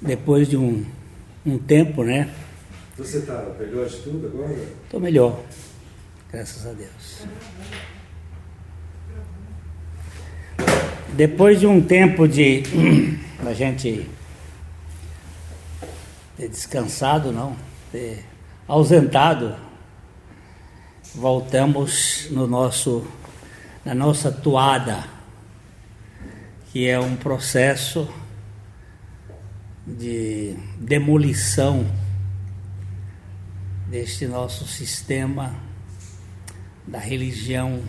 depois de um tempo, né? Você está melhor de tudo agora? Estou melhor, graças a Deus. Depois de um tempo de a gente ter descansado, não, ter ausentado, voltamos na nossa toada, que é um processo de demolição deste nosso sistema da religião,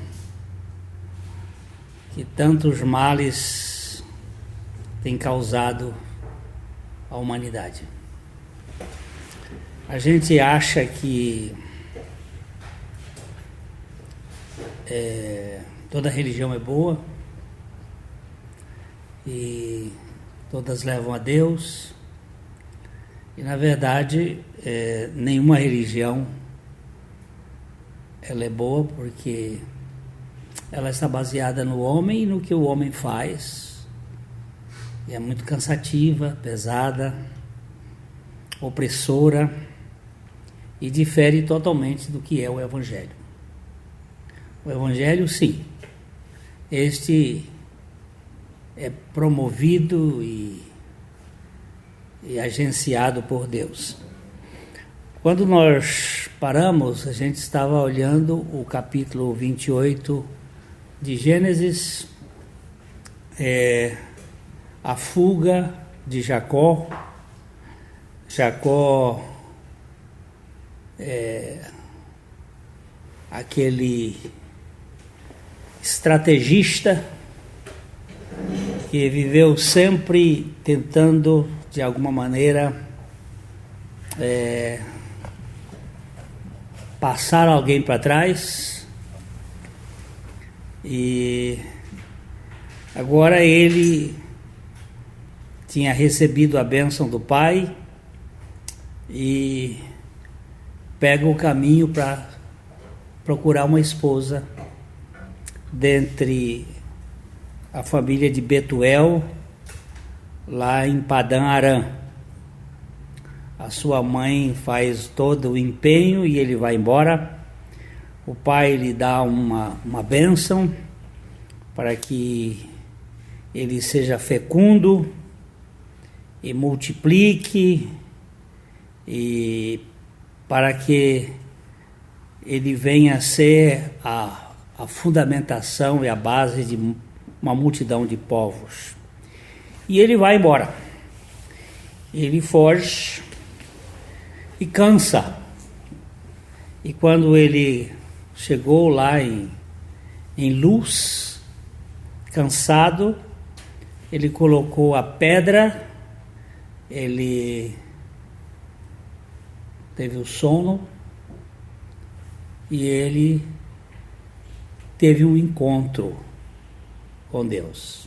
que tantos males tem causado à humanidade. A gente acha que toda religião é boa e todas levam a Deus, e na verdade nenhuma religião ela é boa, porque ela está baseada no homem e no que o homem faz, e é muito cansativa, pesada, opressora, e difere totalmente do que é o Evangelho. O Evangelho, sim, este é promovido e agenciado por Deus. Quando nós paramos, a gente estava olhando o capítulo 28 de Gênesis, a fuga de Jacó. Jacó aquele estrategista que viveu sempre tentando, de alguma maneira, passar alguém para trás, e agora ele tinha recebido a bênção do pai e pega o caminho para procurar uma esposa dentre a família de Betuel, lá em Padã Arã. A sua mãe faz todo o empenho e ele vai embora. O pai lhe dá uma bênção para que ele seja fecundo e multiplique, e para que ele venha a ser a fundamentação e a base de uma multidão de povos. E ele vai embora. Ele foge e cansa. E quando ele chegou lá em Luz, cansado, ele colocou a pedra, ele teve o sono e ele teve um encontro com Deus.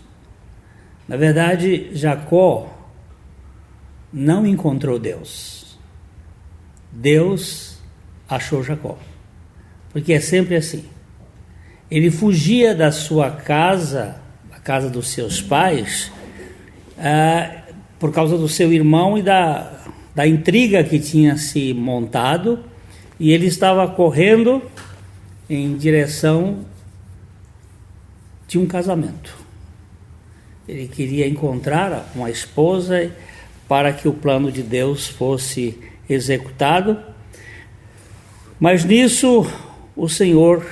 Na verdade, Jacó não encontrou Deus. Deus achou Jacó. Porque é sempre assim. Ele fugia da sua casa, a casa dos seus pais, por causa do seu irmão e da intriga que tinha se montado, e ele estava correndo em direção de um casamento. Ele queria encontrar uma esposa para que o plano de Deus fosse executado, mas nisso o Senhor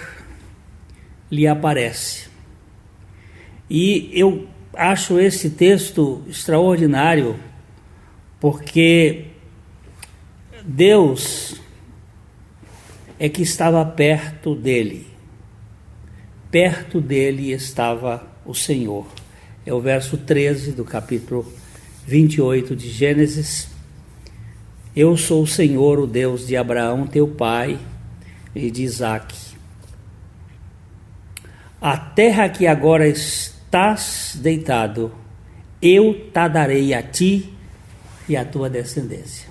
lhe aparece. E eu acho esse texto extraordinário, porque Deus é que estava perto dele. Perto dele estava o Senhor. É o verso 13 do capítulo 28 de Gênesis. Eu sou o Senhor, o Deus de Abraão, teu pai, e de Isaque. A terra que agora estás deitado, eu te darei a ti e à tua descendência.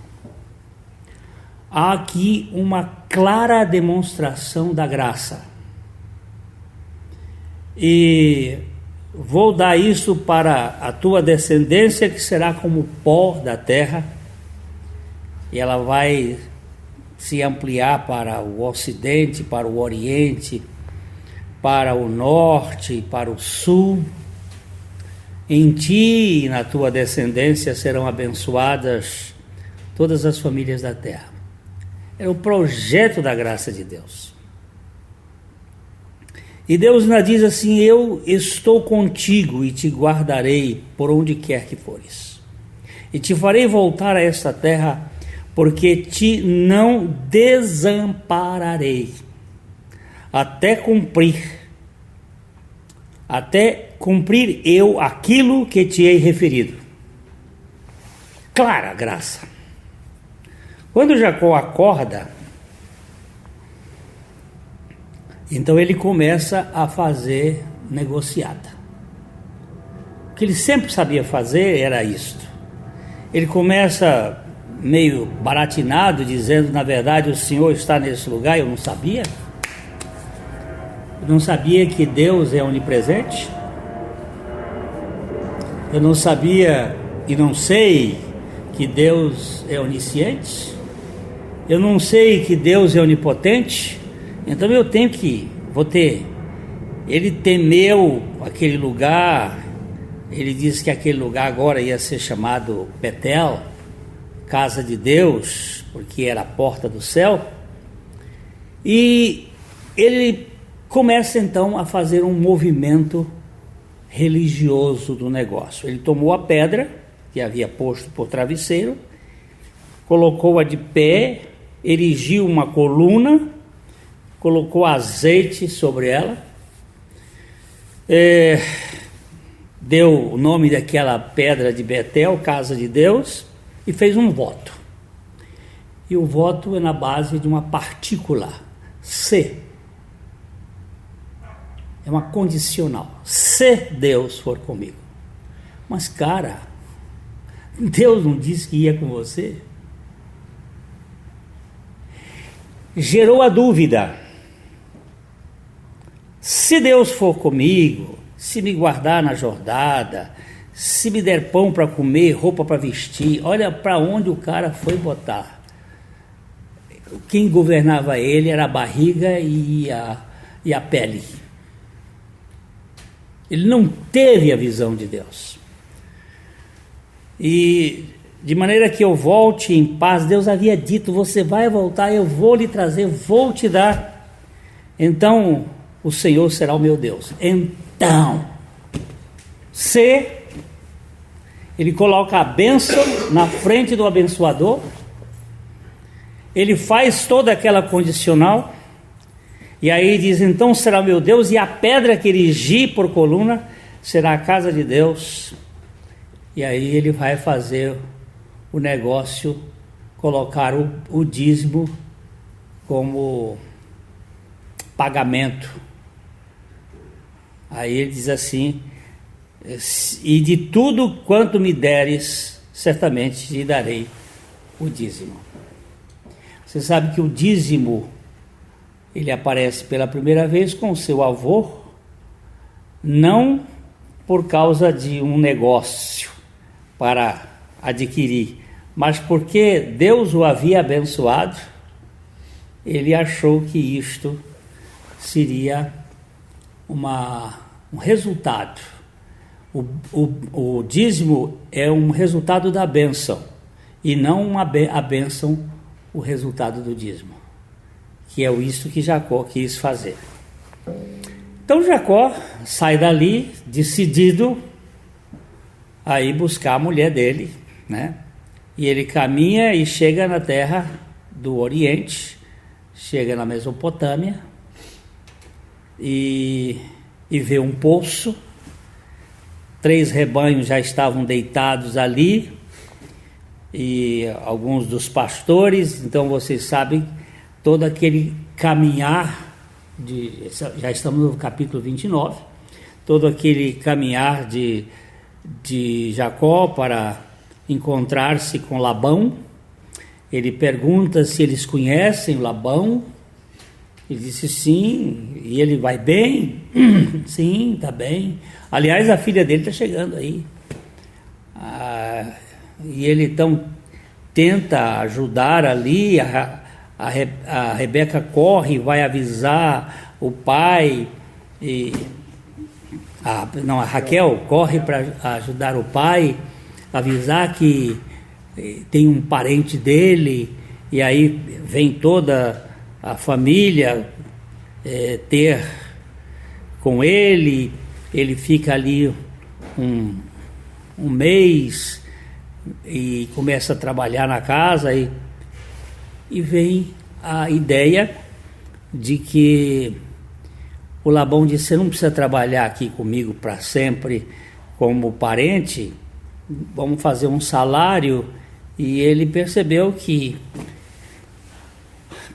Há aqui uma clara demonstração da graça. E vou dar isso para a tua descendência, que será como o pó da terra, e ela vai se ampliar para o ocidente, para o oriente, para o norte, para o sul. Em ti e na tua descendência serão abençoadas todas as famílias da terra. É o projeto da graça de Deus. E Deus ainda diz assim: eu estou contigo e te guardarei por onde quer que fores. E te farei voltar a esta terra, porque te não desampararei, até cumprir eu aquilo que te hei referido. Clara graça. Quando Jacó acorda, então ele começa a fazer negociata. O que ele sempre sabia fazer era isto. Ele começa meio baratinado, dizendo: na verdade o Senhor está nesse lugar, eu não sabia. Eu não sabia que Deus é onipresente. Eu não sabia e não sei que Deus é onisciente. Eu não sei que Deus é onipotente. Então eu vou ter. Ele temeu aquele lugar. Ele disse que aquele lugar agora ia ser chamado Betel, casa de Deus, porque era a porta do céu. E ele começa então a fazer um movimento religioso do negócio. Ele tomou a pedra que havia posto por travesseiro, colocou-a de pé, erigiu uma coluna, colocou azeite sobre ela, deu o nome daquela pedra de Betel, casa de Deus, e fez um voto. E o voto é na base de uma partícula, se. É uma condicional. Se Deus for comigo. Mas, cara, Deus não disse que ia com você? Gerou a dúvida. Se Deus for comigo, se me guardar na jornada, se me der pão para comer, roupa para vestir, olha para onde o cara foi botar. Quem governava ele era a barriga e a pele. Ele não teve a visão de Deus. E de maneira que eu volte em paz, Deus havia dito: você vai voltar, eu vou lhe trazer, vou te dar. Então o Senhor será o meu Deus. Então, se ele coloca a bênção na frente do abençoador, ele faz toda aquela condicional, e aí diz: então será o meu Deus, e a pedra que erigi por coluna será a casa de Deus. E aí ele vai fazer o negócio, colocar o dízimo como pagamento. Aí ele diz assim: e de tudo quanto me deres, certamente te darei o dízimo. Você sabe que o dízimo, ele aparece pela primeira vez com o seu avô, não por causa de um negócio para adquirir, mas porque Deus o havia abençoado. Ele achou que isto seria um resultado. O dízimo é um resultado da bênção, e não a bênção o resultado do dízimo, que é isso que Jacó quis fazer. Então Jacó sai dali decidido a ir buscar a mulher dele, né? E ele caminha e chega na terra do Oriente, chega na Mesopotâmia e vê um poço. 3 rebanhos já estavam deitados ali, e alguns dos pastores. Então vocês sabem todo aquele caminhar já estamos no capítulo 29, todo aquele caminhar de Jacó para encontrar-se com Labão. Ele pergunta se eles conhecem Labão, Ele disse sim. E ele vai bem? Sim, está bem. Aliás, a filha dele está chegando aí. E ele então tenta ajudar ali. A Rebeca corre, vai avisar o pai. A Raquel corre para ajudar o pai, avisar que tem um parente dele. E aí vem toda a família ter com ele. Ele fica ali um mês e começa a trabalhar na casa e vem a ideia de que o Labão disse: você não precisa trabalhar aqui comigo para sempre como parente, vamos fazer um salário. E ele percebeu que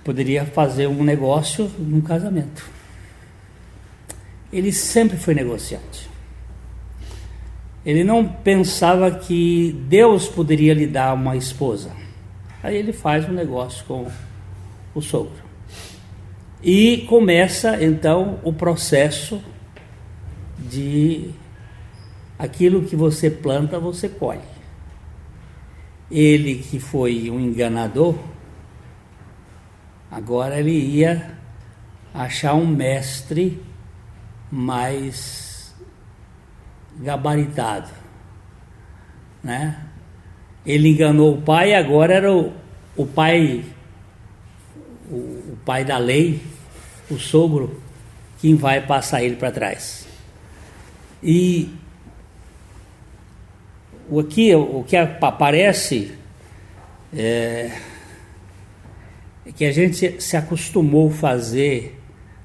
poderia fazer um negócio num casamento. Ele sempre foi negociante. Ele não pensava que Deus poderia lhe dar uma esposa. Aí ele faz um negócio com o sogro. E começa então o processo de aquilo que você planta, você colhe. Ele que foi um enganador, agora ele ia achar um mestre mais gabaritado, né? Ele enganou o pai, agora era o pai da lei, o sogro, quem vai passar ele para trás. E o que aparece é que a gente se acostumou a fazer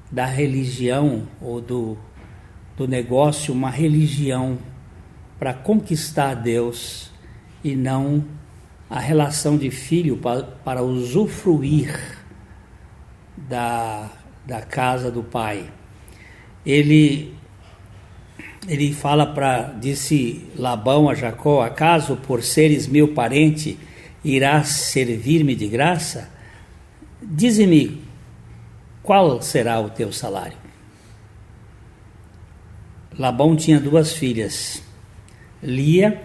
da religião ou do negócio uma religião para conquistar Deus e não a relação de filho para usufruir da casa do pai. Ele fala disse Labão a Jacó: acaso por seres meu parente irás servir-me de graça? Dize-me, qual será o teu salário? Labão tinha 2 filhas, Lia,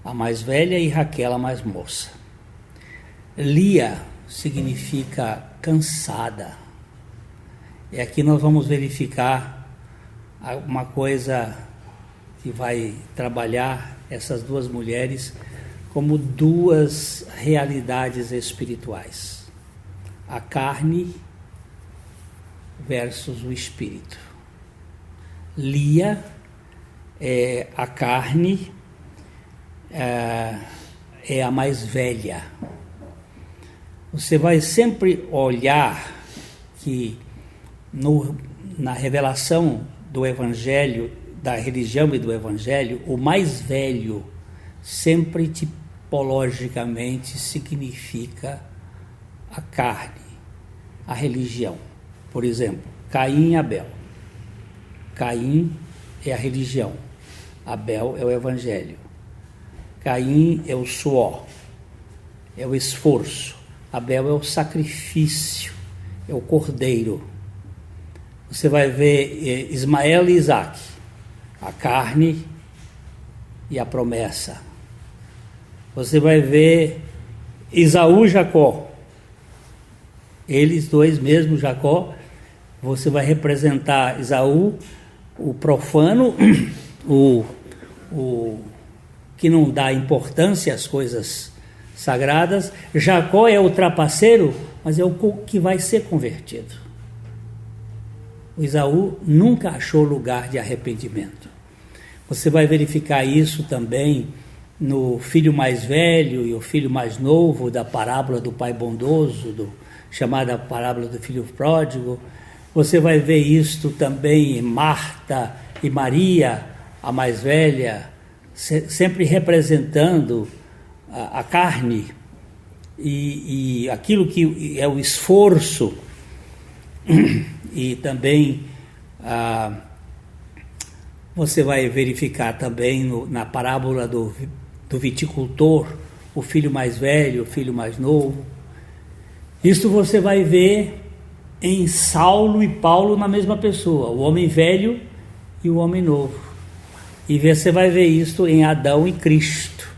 a mais velha, e Raquel, a mais moça. Lia significa cansada. E aqui nós vamos verificar uma coisa que vai trabalhar essas 2 mulheres como 2 realidades espirituais: a carne versus o espírito. Lia é a carne, é a mais velha. Você vai sempre olhar que na revelação do Evangelho, da religião e do Evangelho, o mais velho sempre tipologicamente significa a carne, a religião. Por exemplo, Caim e Abel. Caim é a religião, Abel é o Evangelho. Caim é o suor, é o esforço. Abel é o sacrifício, é o cordeiro. Você vai ver Ismael e Isaac, a carne e a promessa. Você vai ver Esaú e Jacó, eles 2 mesmo, Jacó. Você vai representar Esaú, o profano, o que não dá importância às coisas sagradas. Jacó é o trapaceiro, mas é o que vai ser convertido. O Esaú nunca achou lugar de arrependimento. Você vai verificar isso também no filho mais velho e o filho mais novo da parábola do pai bondoso, chamada parábola do filho pródigo. Você vai ver isto também em Marta e Maria, a mais velha, sempre representando a carne e aquilo que é o esforço. E também você vai verificar também na parábola do viticultor, o filho mais velho, o filho mais novo. Isso você vai ver em Saulo e Paulo na mesma pessoa, o homem velho e o homem novo. E você vai ver isso em Adão e Cristo,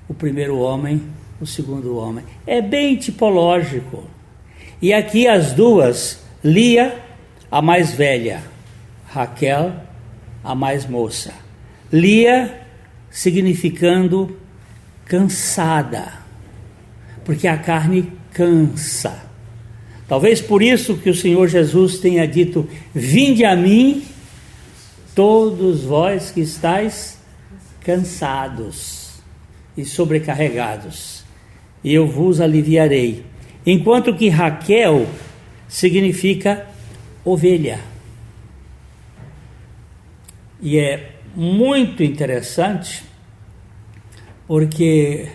o primeiro homem, o segundo homem. É bem tipológico. E aqui as duas, Lia, a mais velha, Raquel, a mais moça. Lia significando cansada, porque a carne cansa. Talvez por isso que o Senhor Jesus tenha dito: vinde a mim, todos vós que estáis cansados e sobrecarregados, e eu vos aliviarei. Enquanto que Raquel significa ovelha. E é muito interessante, porque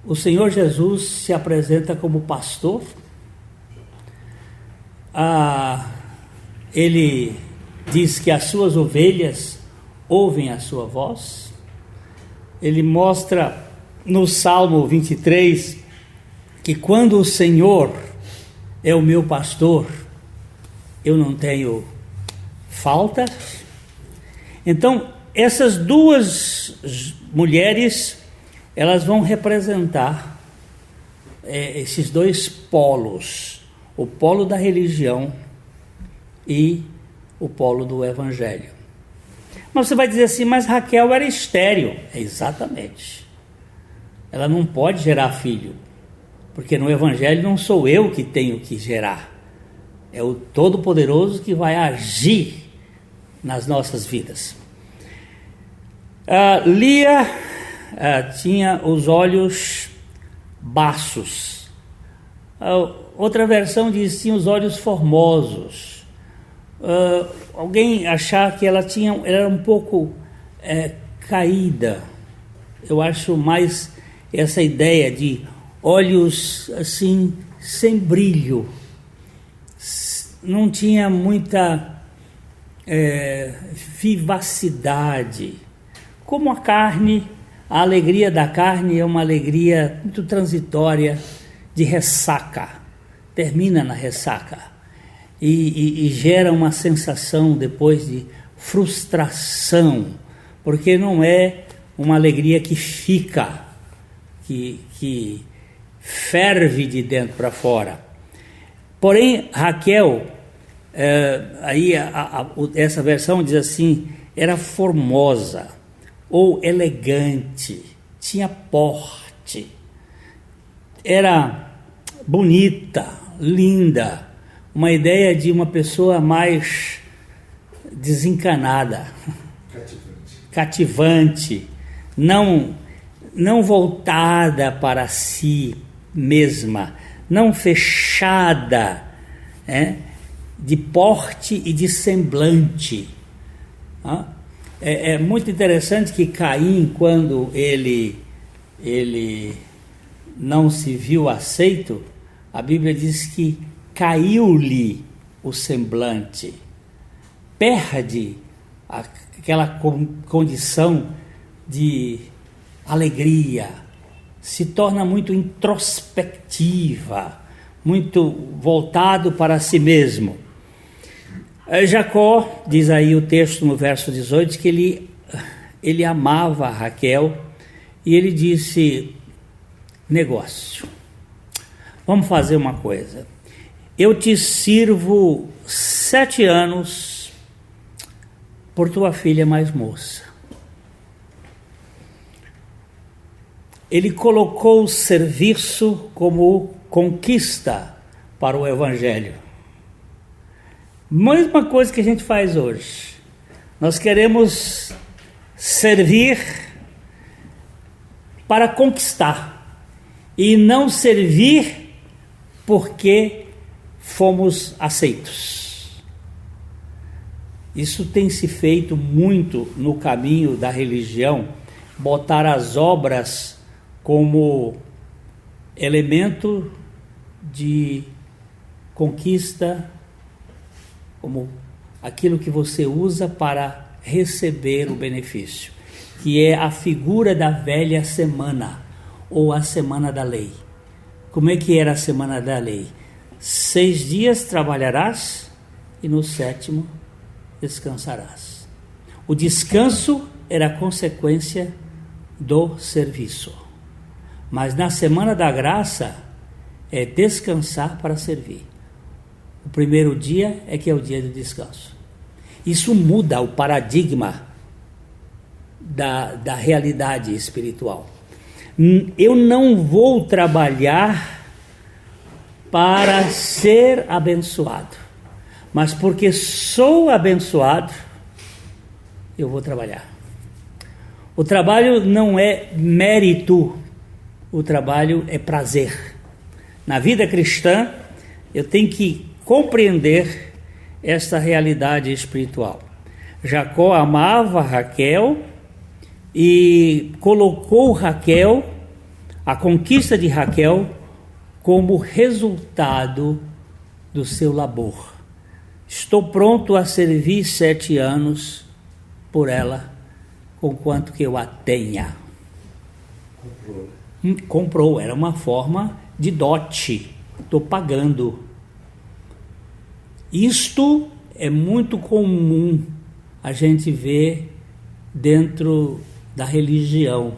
o Senhor Jesus se apresenta como pastor. Ele diz que as suas ovelhas ouvem a sua voz. Ele mostra no Salmo 23 que quando o Senhor é o meu pastor, eu não tenho falta. Então, essas duas mulheres, elas vão representar esses dois polos, o polo da religião e o polo do evangelho. Mas você vai dizer assim: mas Raquel era estéril. Exatamente. Ela não pode gerar filho, porque no evangelho não sou eu que tenho que gerar, é o Todo-Poderoso que vai agir nas nossas vidas. Lia tinha os olhos baços. Outra versão diz: tinha os olhos formosos. Alguém achar que ela era um pouco caída. Eu acho mais essa ideia de olhos assim, sem brilho. Não tinha muita vivacidade. Como a carne, a alegria da carne é uma alegria muito transitória, de ressaca, termina na ressaca e gera uma sensação depois de frustração, porque não é uma alegria que fica, que ferve de dentro para fora. Porém, Raquel, essa versão diz assim, era formosa ou elegante, tinha porte, era bonita, linda, uma ideia de uma pessoa mais desencanada, cativante, não voltada para si mesma, não fechada, de porte e de semblante. É muito interessante que Caim, quando ele não se viu aceito, a Bíblia diz que caiu-lhe o semblante, perde aquela condição de alegria, se torna muito introspectiva, muito voltado para si mesmo. Jacó, diz aí o texto no verso 18, que ele amava Raquel, e ele disse: negócio, vamos fazer uma coisa, eu te sirvo 7 anos por tua filha mais moça. Ele colocou o serviço como conquista para o evangelho. Mesma coisa que a gente faz hoje. Nós queremos servir para conquistar e não servir porque fomos aceitos. Isso tem se feito muito no caminho da religião, botar as obras como elemento de conquista, como aquilo que você usa para receber o benefício, que é a figura da velha semana, ou a semana da lei. Como é que era a semana da lei? 6 dias trabalharás e no 7º descansarás. O descanso era consequência do serviço. Mas na semana da graça é descansar para servir. O primeiro dia é que é o dia de descanso. Isso muda o paradigma da realidade espiritual. Eu não vou trabalhar para ser abençoado, mas porque sou abençoado, eu vou trabalhar. O trabalho não é mérito, o trabalho é prazer. Na vida cristã, eu tenho que compreender esta realidade espiritual. Jacó amava Raquel e colocou Raquel, a conquista de Raquel, como resultado do seu labor. Estou pronto a servir 7 anos por ela, conquanto que eu a tenha. Comprou, era uma forma de dote, estou pagando. Isto é muito comum a gente ver dentro da religião.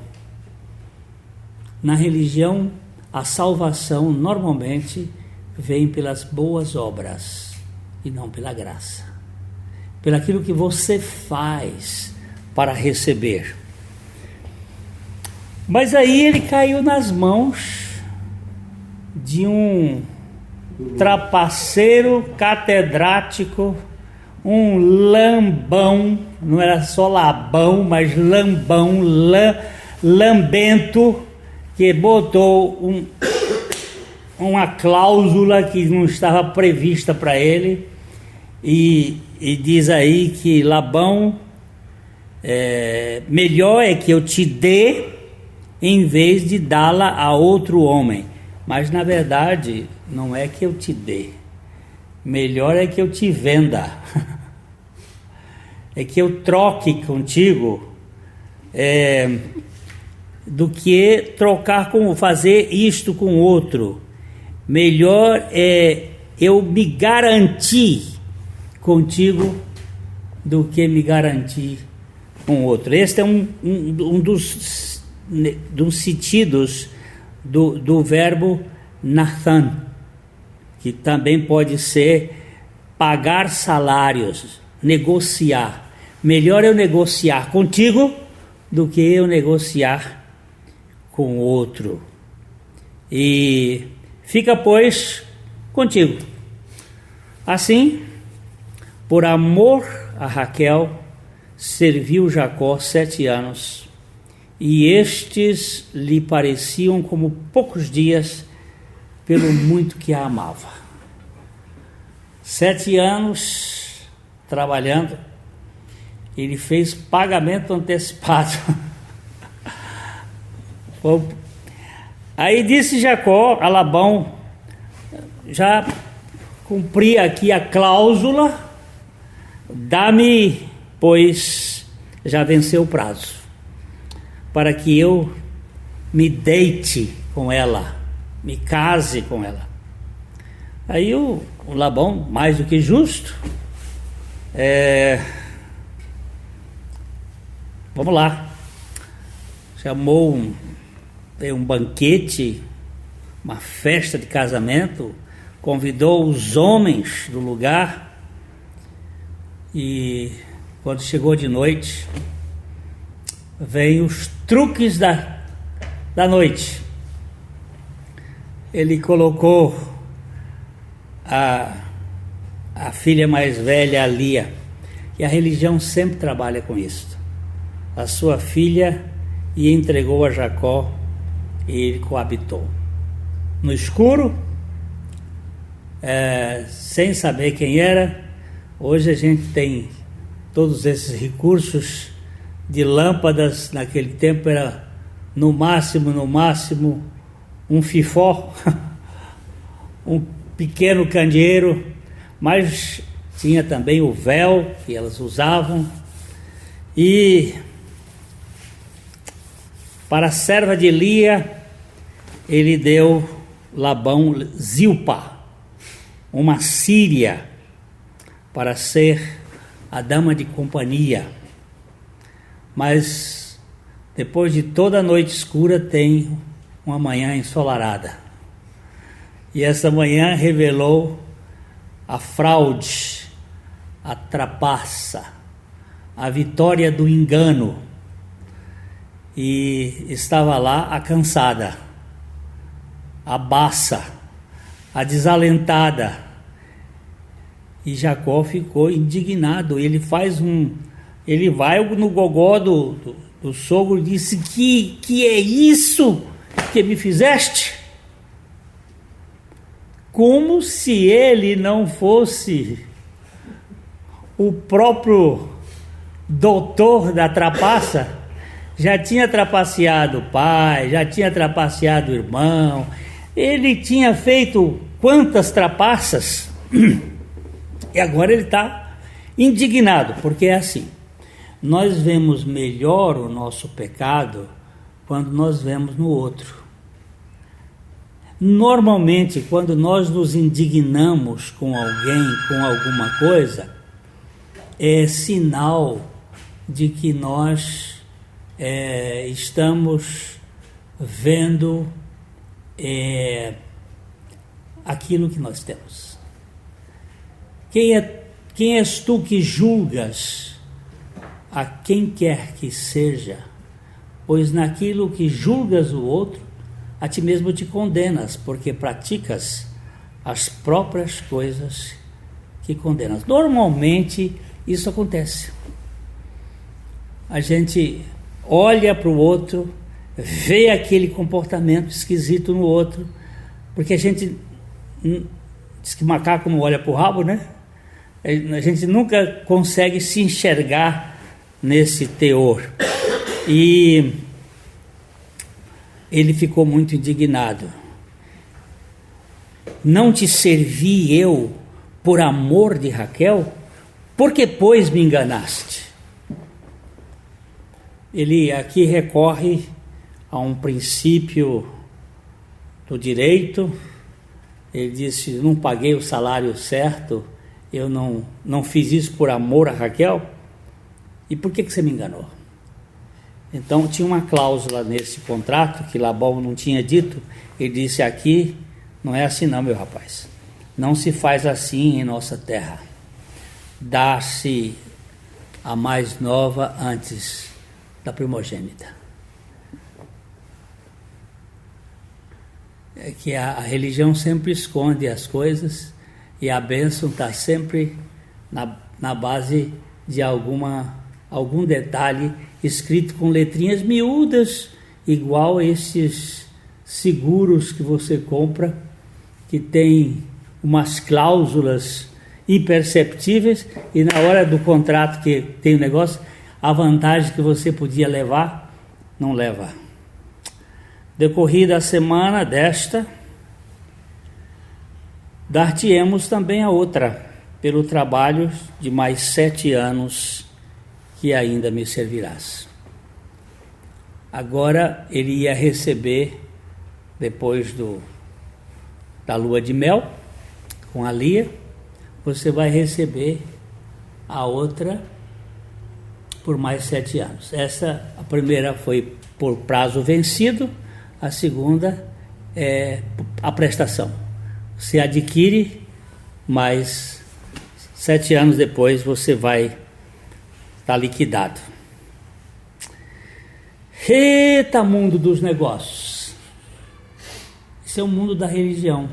Na religião, a salvação normalmente vem pelas boas obras e não pela graça. Pelaquilo que você faz para receber. Mas aí ele caiu nas mãos de um trapaceiro catedrático, um lambão, não era só labão, mas lambão, lambento, que botou uma cláusula que não estava prevista para ele, e diz aí que Labão, melhor é que eu te dê em vez de dá-la a outro homem. Mas na verdade não é que eu te dê, melhor é que eu te venda, é que eu troque contigo, do que trocar fazer isto com outro. Melhor é eu me garantir contigo do que me garantir com outro. Este é um dos sentidos do verbo Nathan, que também pode ser pagar salários, negociar. Melhor eu negociar contigo do que eu negociar com outro. E fica, pois, contigo. Assim, por amor a Raquel, serviu Jacó 7 anos, e estes lhe pareciam como poucos dias, pelo muito que a amava. 7 anos trabalhando, ele fez pagamento antecipado. Aí disse Jacó a Labão: já cumpri aqui a cláusula, dá-me, pois já venceu o prazo, para que eu me deite com ela, me case com ela. Aí o Labão, mais do que justo, vamos lá, chamou um banquete, uma festa de casamento, convidou os homens do lugar, e quando chegou de noite, vem os truques da noite. Ele colocou a filha mais velha, a Lia, e a religião sempre trabalha com isso, a sua filha, e entregou a Jacó, e ele coabitou no escuro, sem saber quem era. Hoje a gente tem todos esses recursos de lâmpadas. Naquele tempo era no máximo um fifó, um pequeno candeeiro, mas tinha também o véu que elas usavam. E para a serva de Lia, ele deu Labão Zilpa, uma síria para ser a dama de companhia. Mas depois de toda a noite escura tem uma manhã ensolarada. E essa manhã revelou a fraude, a trapaça, a vitória do engano. E estava lá a cansada, a baça, a desalentada. E Jacó ficou indignado. Ele vai no gogó do sogro e disse: que é isso que me fizeste? Como se ele não fosse o próprio doutor da trapaça. Já tinha trapaceado o pai, já tinha trapaceado o irmão, ele tinha feito quantas trapaças, e agora ele está indignado, porque é assim, nós vemos melhor o nosso pecado quando nós vemos no outro. Normalmente, quando nós nos indignamos com alguém, com alguma coisa, é sinal de que nós estamos vendo aquilo que nós temos. Quem és tu que julgas a quem quer que seja? Pois naquilo que julgas o outro, a ti mesmo te condenas, porque praticas as próprias coisas que condenas. Normalmente isso acontece. A gente olha para o outro, vê aquele comportamento esquisito no outro, porque a gente diz que macaco não olha para o rabo, né? A gente nunca consegue se enxergar nesse teor. E ele ficou muito indignado. Não te servi eu por amor de Raquel? Por que, pois, me enganaste? Ele aqui recorre a um princípio do direito. Ele disse: não paguei o salário certo, eu não fiz isso por amor a Raquel. E por que você me enganou? Então tinha uma cláusula nesse contrato que Labão não tinha dito. Ele disse: aqui não é assim não, meu rapaz, não se faz assim em nossa terra. Dá-se a mais nova antes da primogênita. É que a religião sempre esconde as coisas, e a bênção está sempre na base de algum detalhe escrito com letrinhas miúdas, igual esses seguros que você compra, que tem umas cláusulas imperceptíveis, e na hora do contrato que tem o negócio, a vantagem que você podia levar, não leva. Decorrida a semana desta, dar-te-emos também a outra, pelo trabalho de mais 7 anos que ainda me servirás. Agora ele ia receber, depois da lua de mel, com a Lia, você vai receber a outra por mais 7 anos. A primeira foi por prazo vencido, a segunda é a prestação. Você adquire, mas 7 anos depois você vai estar liquidado. Eita, mundo dos negócios! Esse é o mundo da religião,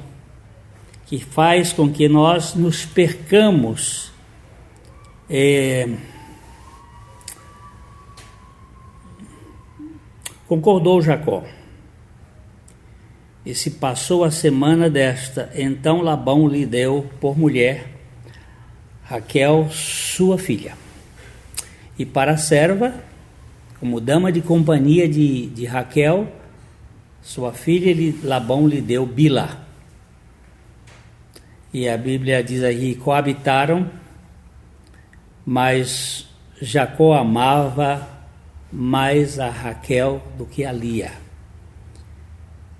que faz com que nós nos percamos concordou Jacó. E se passou a semana desta, então Labão lhe deu por mulher Raquel, sua filha. E para a serva, como dama de companhia de Raquel, sua filha, Labão lhe deu Bilhá. E a Bíblia diz aí: coabitaram, mas Jacó amava mais a Raquel do que a Lia.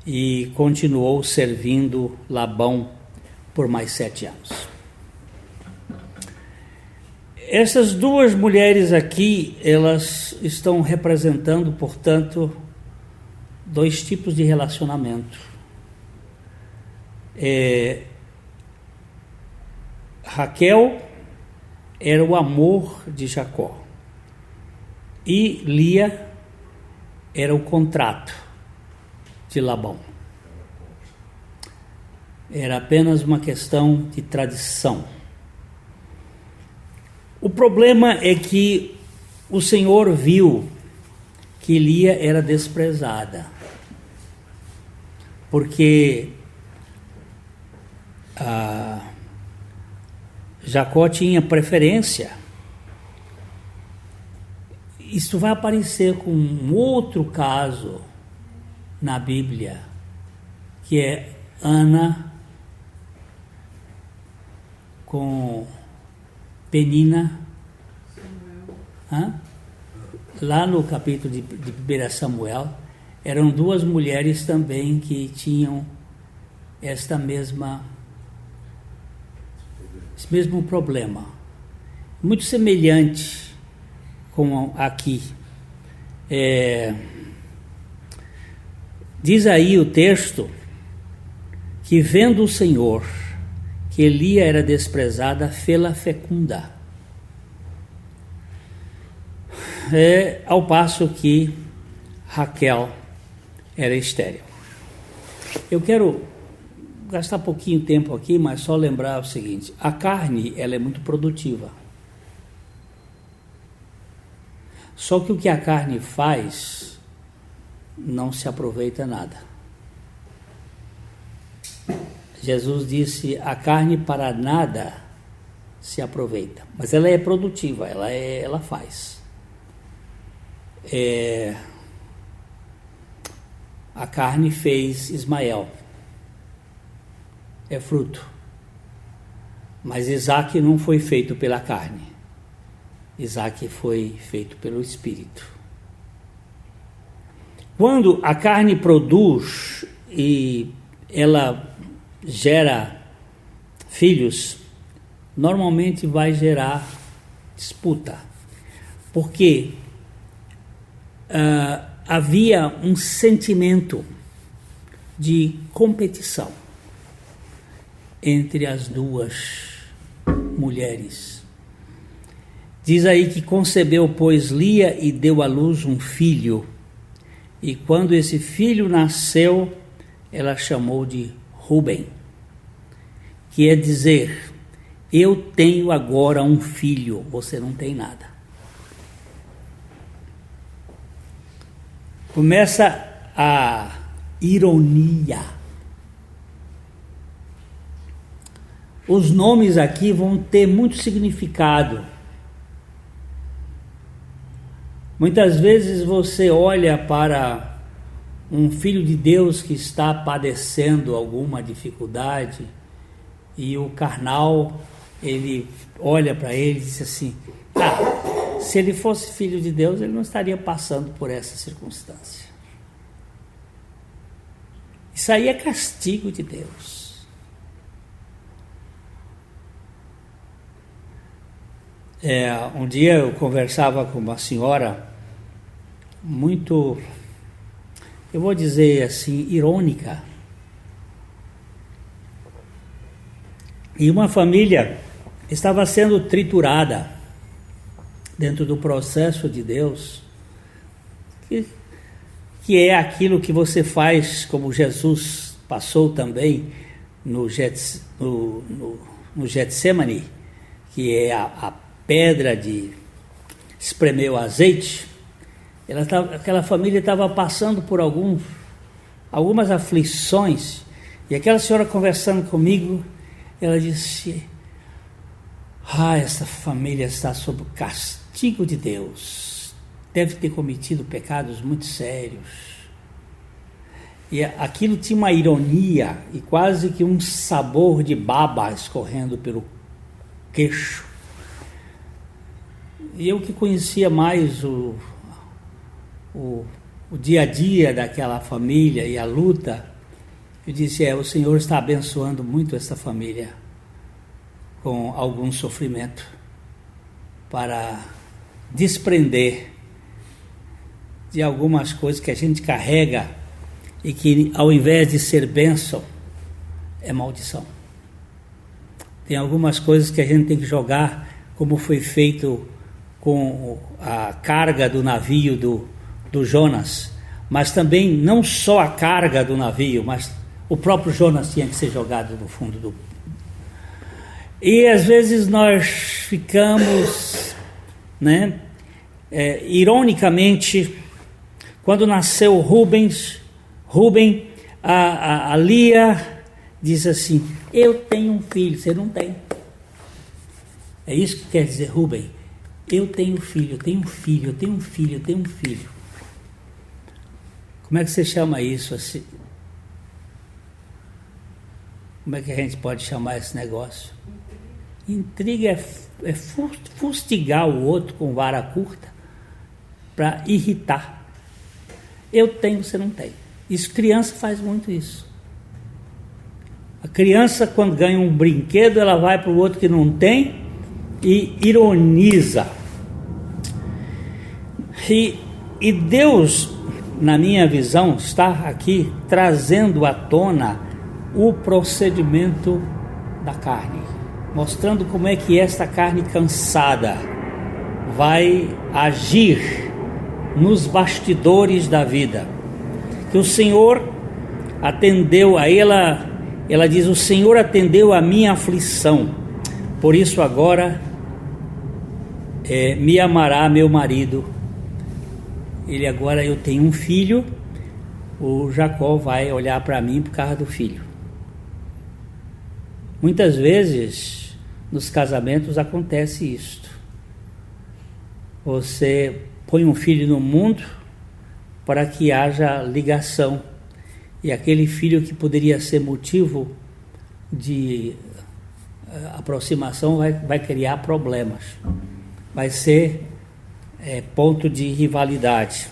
E continuou servindo Labão por mais 7 anos. Essas duas mulheres aqui, elas estão representando, portanto, 2 tipos de relacionamento. Raquel era o amor de Jacó e Lia era o contrato de Labão. Era apenas uma questão de tradição. O problema é que o Senhor viu que Lia era desprezada, porque Jacó tinha preferência. Isso vai aparecer com um outro caso na Bíblia, que é Ana com Penina, lá no capítulo de 1 Samuel, eram 2 mulheres também que tinham esse mesmo problema, muito semelhante com aqui. Diz aí o texto que, vendo o Senhor que Lia era desprezada, fê-la fecunda. Ao passo que Raquel era estéril. Eu quero gastar pouquinho tempo aqui, mas só lembrar o seguinte: a carne, ela é muito produtiva. Só que o que a carne faz não se aproveita nada. Jesus disse: a carne para nada se aproveita, mas ela é produtiva, ela faz. A carne fez Ismael, é fruto, mas Isaac não foi feito pela carne, Isaac foi feito pelo Espírito. Quando a carne produz e ela gera filhos, normalmente vai gerar disputa, porque havia um sentimento de competição entre as 2 mulheres. Diz aí que concebeu, pois, Lia e deu à luz um filho, e quando esse filho nasceu, ela chamou de Ruben, que é dizer: eu tenho agora um filho, você não tem nada. Começa a ironia. Os nomes aqui vão ter muito significado. Muitas vezes você olha para um filho de Deus que está padecendo alguma dificuldade e o carnal, ele olha para ele e diz assim: se ele fosse filho de Deus, ele não estaria passando por essa circunstância. Isso aí é castigo de Deus. Um dia eu conversava com uma senhora muito, eu vou dizer assim, irônica. E uma família estava sendo triturada dentro do processo de Deus, que é aquilo que você faz, como Jesus passou também no Getsemane, que é a pedra de espremer o azeite. Aquela família estava passando por algumas aflições, e aquela senhora conversando comigo, ela disse: essa família está sob o castigo de Deus, deve ter cometido pecados muito sérios. E aquilo tinha uma ironia e quase que um sabor de baba escorrendo pelo queixo. E eu que conhecia mais o dia a dia daquela família e a luta, Eu disse, o Senhor está abençoando muito essa família com algum sofrimento para desprender de algumas coisas que a gente carrega e que ao invés de ser bênção, é maldição. Tem algumas coisas que a gente tem que jogar, como foi feito com a carga do navio do Jonas, mas também não só a carga do navio, mas o próprio Jonas tinha que ser jogado no fundo do... E às vezes nós ficamos, ironicamente, quando nasceu Rubem, a Lia diz assim, eu tenho um filho, você não tem. É isso que quer dizer Rubem. Eu tenho filho, eu tenho um filho, eu tenho um filho, eu tenho um filho. Como é que você chama isso assim? Como é que a gente pode chamar esse negócio? Intriga é fustigar o outro com vara curta para irritar. Eu tenho, você não tem. Isso, criança faz muito isso. A criança, quando ganha um brinquedo, ela vai para o outro que não tem e ironiza. E Deus, na minha visão, está aqui trazendo à tona o procedimento da carne, mostrando como é que esta carne cansada vai agir nos bastidores da vida. Que o Senhor atendeu a ela diz, o Senhor atendeu a minha aflição, por isso agora me amará meu marido. Eu tenho um filho, o Jacó vai olhar para mim por causa do filho. Muitas vezes nos casamentos acontece isto. Você põe um filho no mundo para que haja ligação, e aquele filho que poderia ser motivo de aproximação vai criar problemas, vai ser ponto de rivalidade,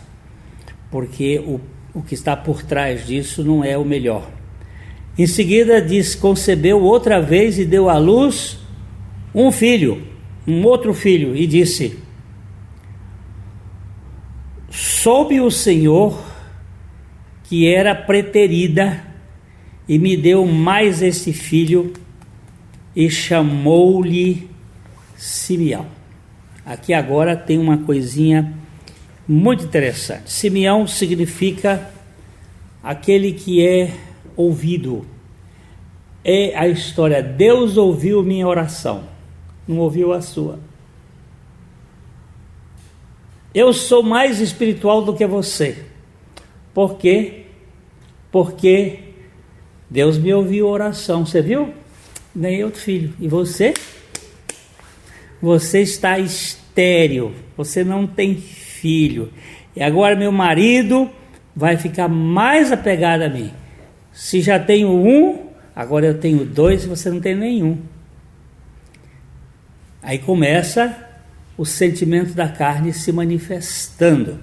porque o que está por trás disso não é o melhor. Em seguida diz, concebeu outra vez e deu à luz um outro filho, e disse, soube o Senhor que era preterida e me deu mais esse filho e chamou-lhe Simeão. Aqui agora tem uma coisinha muito interessante. Simeão significa aquele que é ouvido. É a história, Deus ouviu minha oração, não ouviu a sua. Eu sou mais espiritual do que você. Por quê? Porque Deus me ouviu a oração. Você viu? Ganhei outro filho. E você? Você está estéril. Você não tem filho. E agora meu marido vai ficar mais apegado a mim. Se já tenho um, agora eu tenho dois e você não tem nenhum. Aí começa o sentimento da carne se manifestando.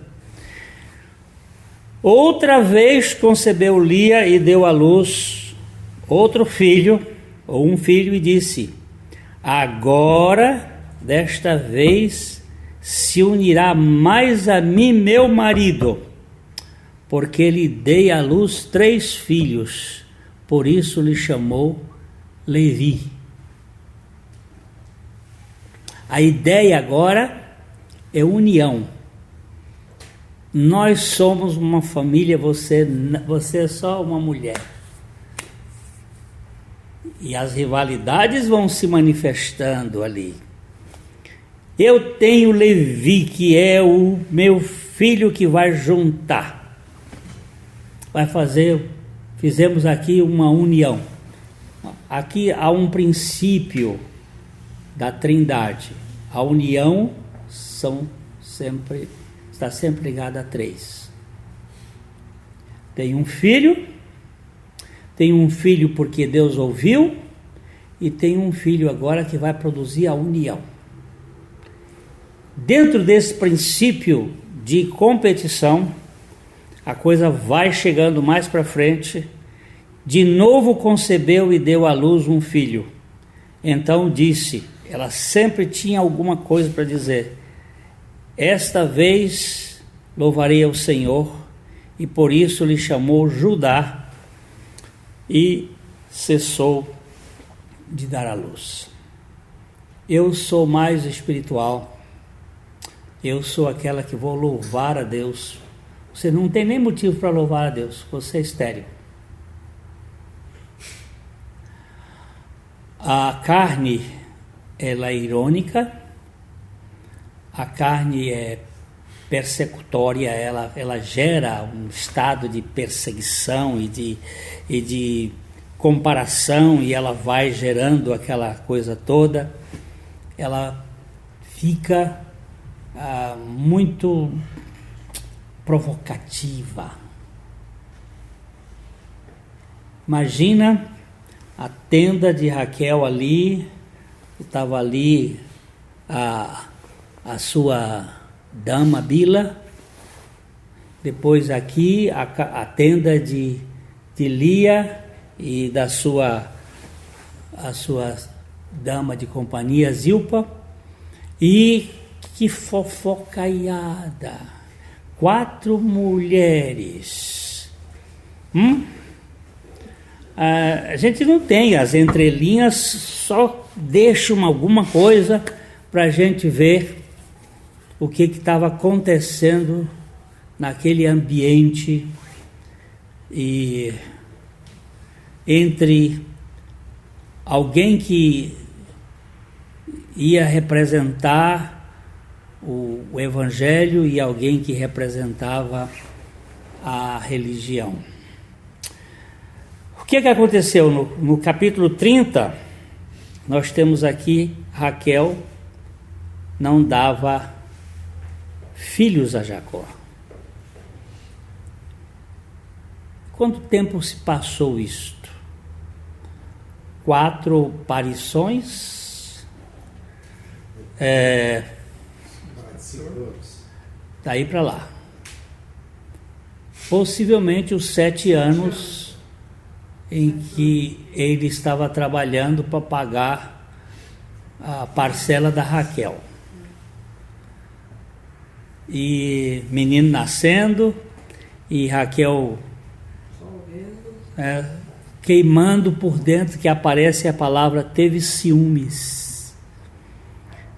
Outra vez concebeu Lia e deu à luz outro filho, ou um filho, e disse, agora, desta vez, se unirá mais a mim meu marido, porque lhe dei à luz 3 filhos, por isso lhe chamou Levi. A ideia agora é união. Nós somos uma família, você é só uma mulher. E as rivalidades vão se manifestando ali. Eu tenho Levi, que é o meu filho que vai juntar. Fizemos aqui uma união. Aqui há um princípio da Trindade. A união está sempre ligada a 3. Tem um filho porque Deus ouviu, e tem um filho agora que vai produzir a união. Dentro desse princípio de competição, a coisa vai chegando mais para frente, De novo concebeu e deu à luz um filho. Então disse, ela sempre tinha alguma coisa para dizer: esta vez louvarei ao Senhor, e por isso lhe chamou Judá, e cessou de dar à luz. Eu sou mais espiritual, eu sou aquela que vou louvar a Deus. Você não tem nem motivo para louvar a Deus, você é estéril. A carne, ela é irônica, a carne é persecutória, ela gera um estado de perseguição e de comparação, e ela vai gerando aquela coisa toda. Ela fica muito provocativa. Imagina a tenda de Raquel ali, estava ali a sua dama Bila, depois aqui a tenda de Lia e da sua dama de companhia Zilpa, e que fofocaiada, 4 mulheres. A gente não tem as entrelinhas, só deixam alguma coisa para a gente ver o que estava acontecendo naquele ambiente, e entre alguém que ia representar o evangelho e alguém que representava a religião. O que aconteceu no capítulo 30? Nós temos aqui Raquel não dava filhos a Jacó. Quanto tempo se passou isto? 4 aparições? Daí para lá. Possivelmente os 7 anos em que ele estava trabalhando para pagar a parcela da Raquel. E menino nascendo, e Raquel queimando por dentro, que aparece a palavra teve ciúmes.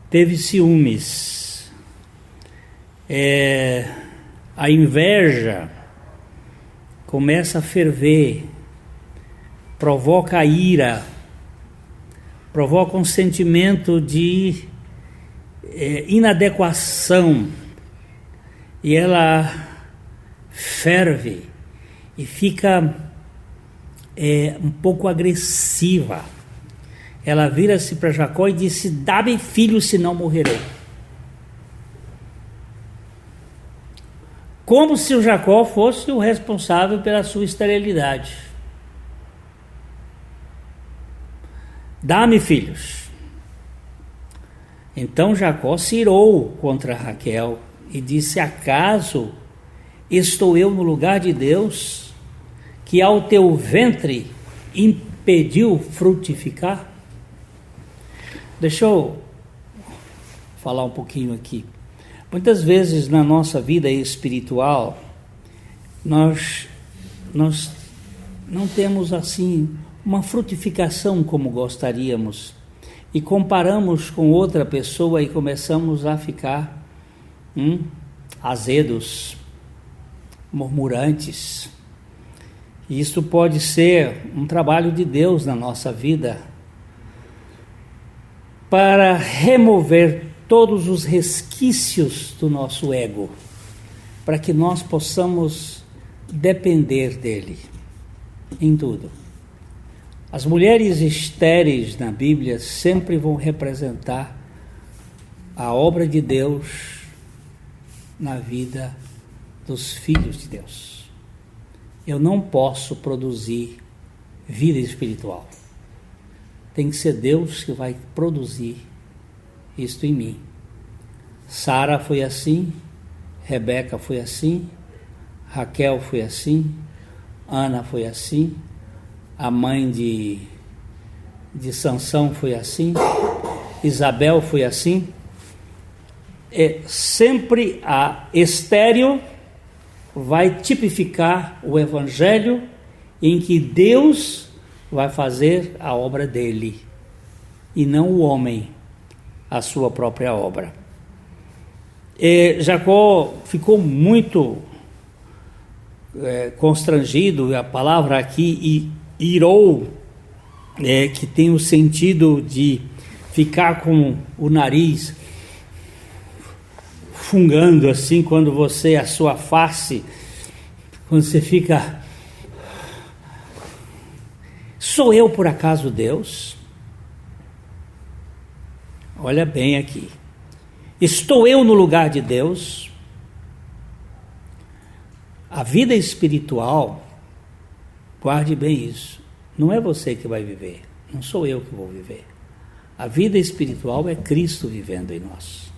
Teve ciúmes. A inveja começa a ferver, provoca a ira, provoca um sentimento de inadequação, e ela ferve e fica um pouco agressiva. Ela vira-se para Jacó e disse: dá-me filho, senão morrerei. Como se o Jacó fosse o responsável pela sua esterilidade. Dá-me filhos. Então Jacó se irou contra Raquel e disse: acaso estou eu no lugar de Deus, que ao teu ventre impediu frutificar? Deixa eu falar um pouquinho aqui. Muitas vezes na nossa vida espiritual, nós não temos assim uma frutificação como gostaríamos, e comparamos com outra pessoa e começamos a ficar azedos, murmurantes. E isso pode ser um trabalho de Deus na nossa vida, para remover todos os resquícios do nosso ego, para que nós possamos depender dele em tudo. As mulheres estéreis na Bíblia sempre vão representar a obra de Deus na vida dos filhos de Deus. Eu não posso produzir vida espiritual. Tem que ser Deus que vai produzir isto em mim. Sara foi assim, Rebeca foi assim, Raquel foi assim, Ana foi assim, A mãe de Sansão foi assim, Isabel foi assim. Sempre a estéril vai tipificar o evangelho em que Deus vai fazer a obra dele e não o homem a sua própria obra. Jacó ficou muito constrangido, a palavra aqui irou, que tem o sentido de ficar com o nariz fungando assim, quando a sua face, quando você fica, sou eu por acaso Deus? Olha bem aqui, estou eu no lugar de Deus? A vida espiritual, guarde bem isso, não é você que vai viver, não sou eu que vou viver. A vida espiritual é Cristo vivendo em nós.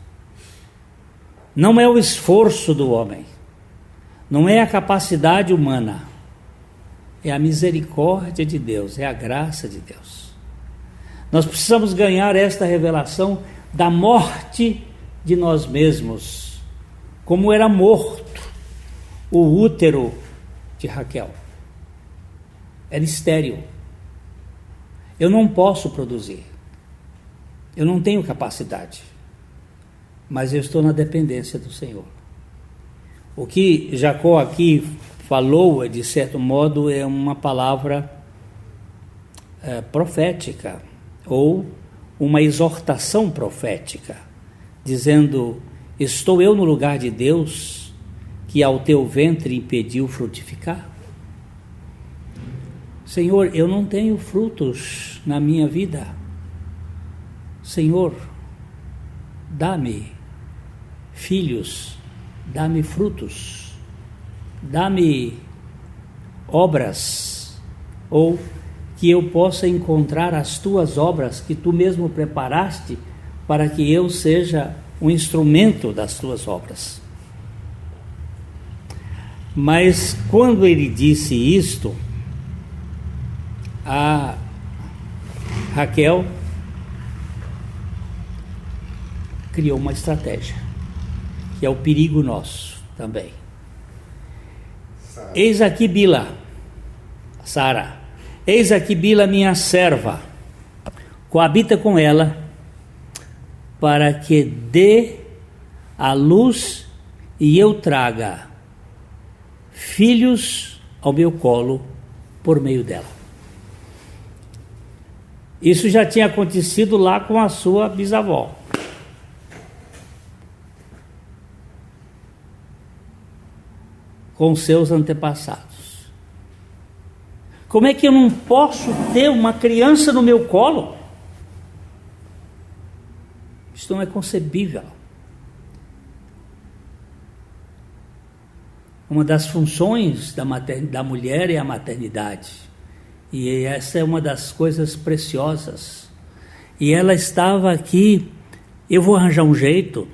Não é o esforço do homem, não é a capacidade humana, é a misericórdia de Deus, é a graça de Deus. Nós precisamos ganhar esta revelação da morte de nós mesmos, como era morto o útero de Raquel. Era estéril. Eu não posso produzir, eu não tenho capacidade, mas eu estou na dependência do Senhor. O que Jacó aqui falou, de certo modo, é uma palavra profética, ou uma exortação profética, dizendo: estou eu no lugar de Deus, que ao teu ventre impediu frutificar? Senhor, eu não tenho frutos na minha vida. Senhor, dá-me filhos, dá-me frutos, dá-me obras, ou que eu possa encontrar as tuas obras que tu mesmo preparaste para que eu seja um instrumento das tuas obras. Mas quando ele disse isto, a Raquel criou uma estratégia, que é o perigo nosso também. Eis aqui Bila, Sara, eis aqui Bila, minha serva, coabita com ela, para que dê a luz e eu traga filhos ao meu colo por meio dela. Isso já tinha acontecido lá com a sua bisavó. Com seus antepassados. Como é que eu não posso ter uma criança no meu colo? Isso não é concebível. Uma das funções da mulher é a maternidade. E essa é uma das coisas preciosas. E ela estava aqui, eu vou arranjar um jeito,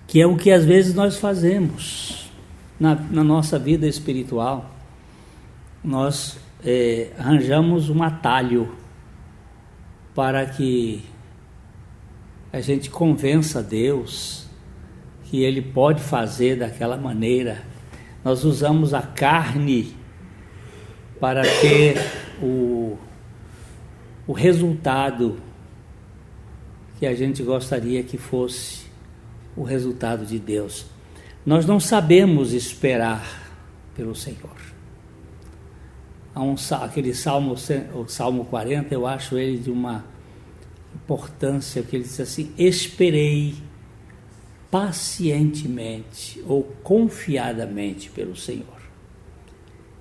que é o que às vezes nós fazemos na nossa vida espiritual. Nós arranjamos um atalho para que a gente convença Deus que Ele pode fazer daquela maneira. Nós usamos a carne para ter o resultado que a gente gostaria que fosse o resultado de Deus. Nós não sabemos esperar pelo Senhor. Aquele salmo, o Salmo 40, eu acho ele de uma importância, que ele diz assim: esperei pacientemente ou confiadamente pelo Senhor,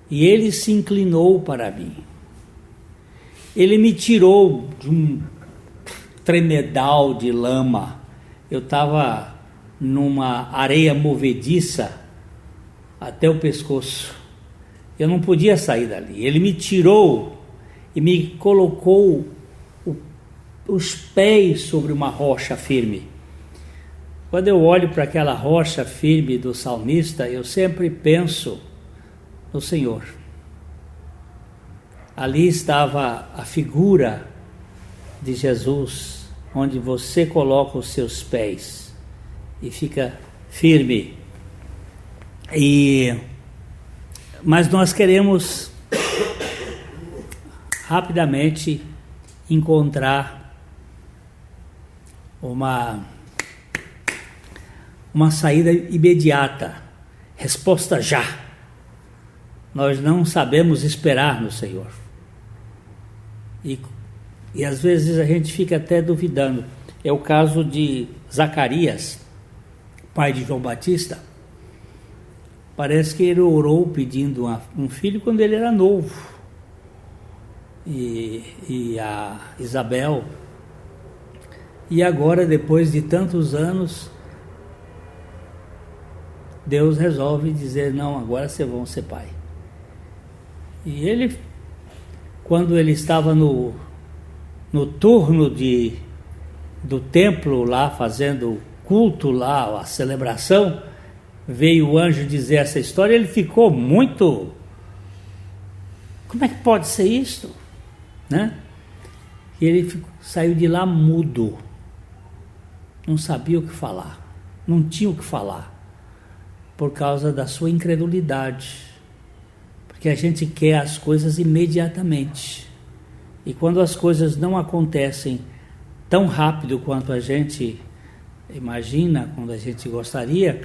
e Ele se inclinou para mim. Ele me tirou de um tremedal de lama. Eu estava numa areia movediça até o pescoço. Eu não podia sair dali. Ele me tirou e me colocou os pés sobre uma rocha firme. Quando eu olho para aquela rocha firme do salmista, eu sempre penso no Senhor. Ali estava a figura de Jesus, onde você coloca os seus pés e fica firme. Mas nós queremos rapidamente encontrar uma saída imediata, resposta já. Nós não sabemos esperar no Senhor. E às vezes a gente fica até duvidando. É o caso de Zacarias, pai de João Batista. Parece que ele orou pedindo um filho quando ele era novo. E a Isabel. E agora, depois de tantos anos, Deus resolve dizer, não, agora vocês vão ser pai. E ele, quando ele estava no turno do templo lá, fazendo culto lá, a celebração, veio o anjo dizer essa história, ele ficou muito... Como é que pode ser isto? Né? E ele saiu de lá mudo. Não sabia o que falar. Não tinha o que falar. Por causa da sua incredulidade. Porque a gente quer as coisas imediatamente. E quando as coisas não acontecem tão rápido quanto a gente imagina, quando a gente gostaria,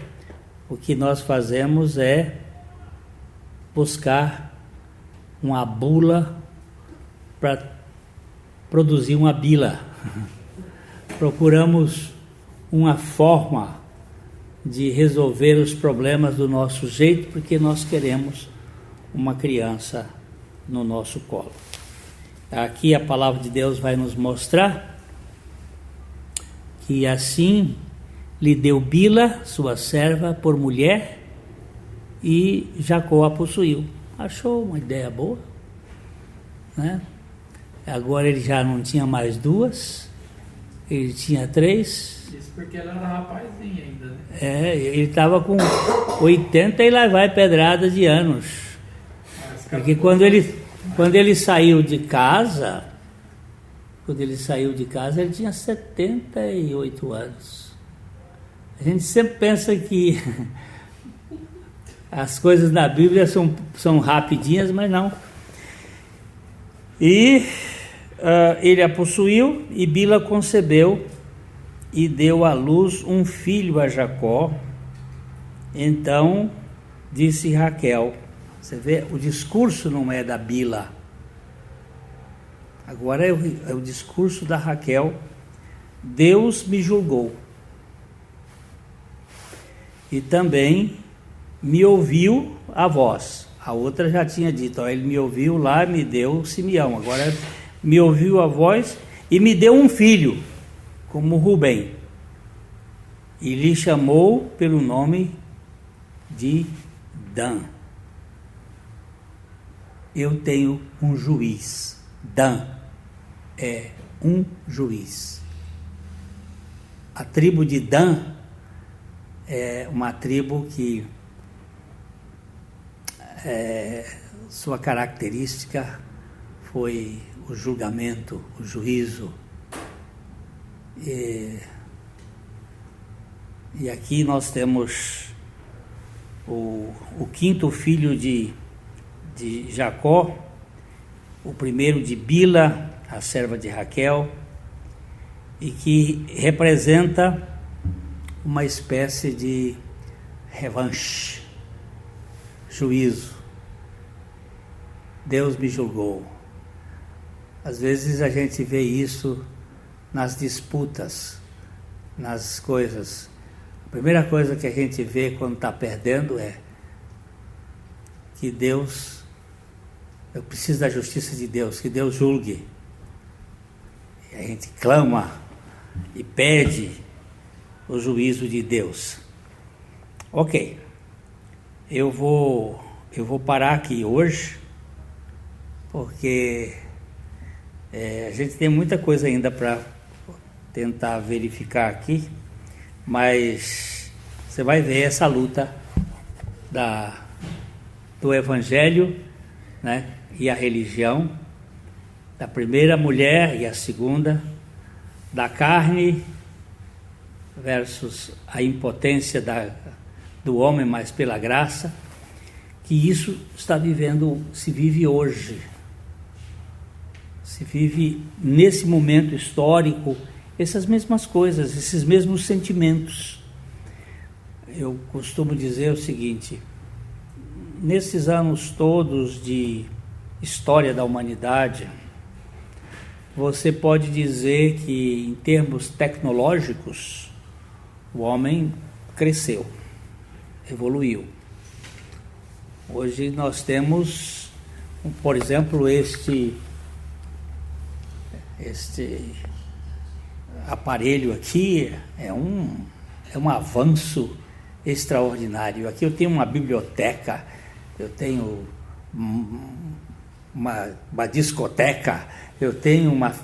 o que nós fazemos é buscar uma bula para produzir uma bila. Procuramos uma forma de resolver os problemas do nosso jeito, porque nós queremos uma criança no nosso colo. Aqui a palavra de Deus vai nos mostrar que assim lhe deu Bila, sua serva, por mulher, e Jacó a possuiu. Achou uma ideia boa, né? Agora ele já não tinha mais duas, ele tinha três. Isso porque ele era rapazinho ainda, né? Ele estava com 80 e lá vai pedrada de anos. Porque quando ele saiu de casa, ele tinha 78 anos. A gente sempre pensa que as coisas na Bíblia são rapidinhas, mas não. E ele a possuiu, e Bila concebeu e deu à luz um filho a Jacó. Então disse Raquel, você vê, o discurso não é da Bila, agora é o discurso da Raquel. Deus me julgou e também me ouviu a voz. A outra já tinha dito, ele me ouviu lá, me deu Simeão, agora me ouviu a voz e me deu um filho, como Rubem, e lhe chamou pelo nome de Dan. Eu tenho um juiz. Dan é um juiz. A tribo de Dan é uma tribo que sua característica foi o julgamento, o juízo. E aqui nós temos o quinto filho de Jacó, o primeiro de Bila, a serva de Raquel, e que representa uma espécie de revanche, juízo. Deus me julgou. Às vezes a gente vê isso nas disputas, nas coisas. A primeira coisa que a gente vê quando está perdendo é que Deus, eu preciso da justiça de Deus, que Deus julgue. E a gente clama e pede o juízo de Deus. Ok, eu vou parar aqui hoje, porque a gente tem muita coisa ainda para tentar verificar aqui, mas você vai ver essa luta do Evangelho né? E a religião, da primeira mulher e a segunda, da carne versus a impotência do homem, mas pela graça, que isso se vive hoje. Se vive nesse momento histórico, essas mesmas coisas, esses mesmos sentimentos. Eu costumo dizer o seguinte: nesses anos todos de história da humanidade, você pode dizer que, em termos tecnológicos, o homem cresceu, evoluiu. Hoje nós temos, por exemplo, este aparelho aqui é um avanço extraordinário. Aqui eu tenho uma biblioteca, eu tenho uma discoteca, eu tenho uma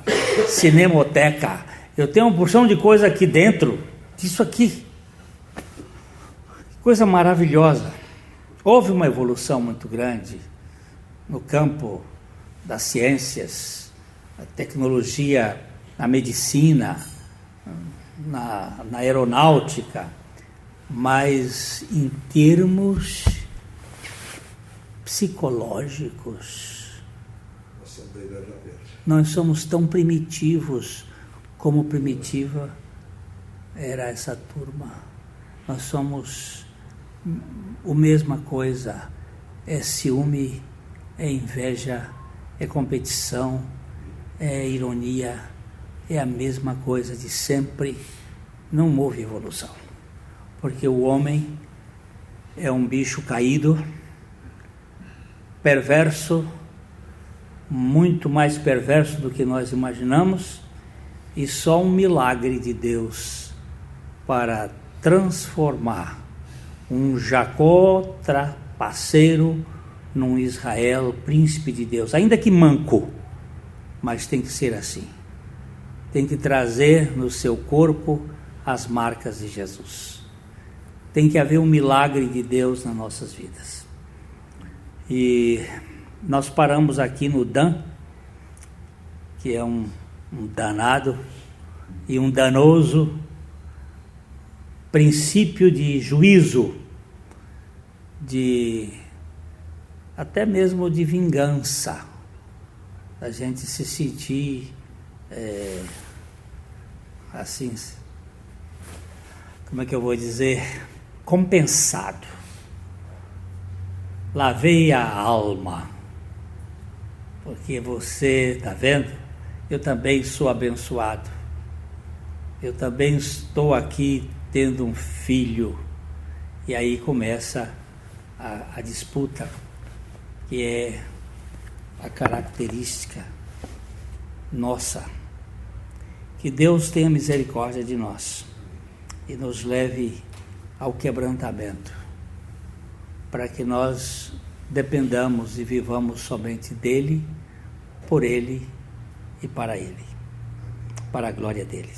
cinemoteca, eu tenho uma porção de coisa aqui dentro disso aqui. Coisa maravilhosa. Houve uma evolução muito grande no campo das ciências, a tecnologia, na medicina, na aeronáutica, mas em termos psicológicos, nós somos tão primitivos como primitiva era essa turma. Nós somos a mesma coisa, é ciúme, é inveja, é competição, é ironia, é a mesma coisa de sempre. Não houve evolução, porque o homem é um bicho caído, perverso, muito mais perverso do que nós imaginamos, e só um milagre de Deus para transformar um Jacó trapaceiro num Israel príncipe de Deus, ainda que manco, mas tem que ser assim. Tem que trazer no seu corpo as marcas de Jesus. Tem que haver um milagre de Deus nas nossas vidas. E nós paramos aqui no Dan, que é um danado e um danoso princípio de juízo, até mesmo de vingança, a gente se sentir assim, como é que eu vou dizer, compensado. Lavei a alma, porque você, está vendo? Eu também sou abençoado, eu também estou aqui tendo um filho. E aí começa a disputa, que é a característica nossa. Que Deus tenha misericórdia de nós e nos leve ao quebrantamento, para que nós dependamos e vivamos somente dele, por ele e para ele, para a glória dele.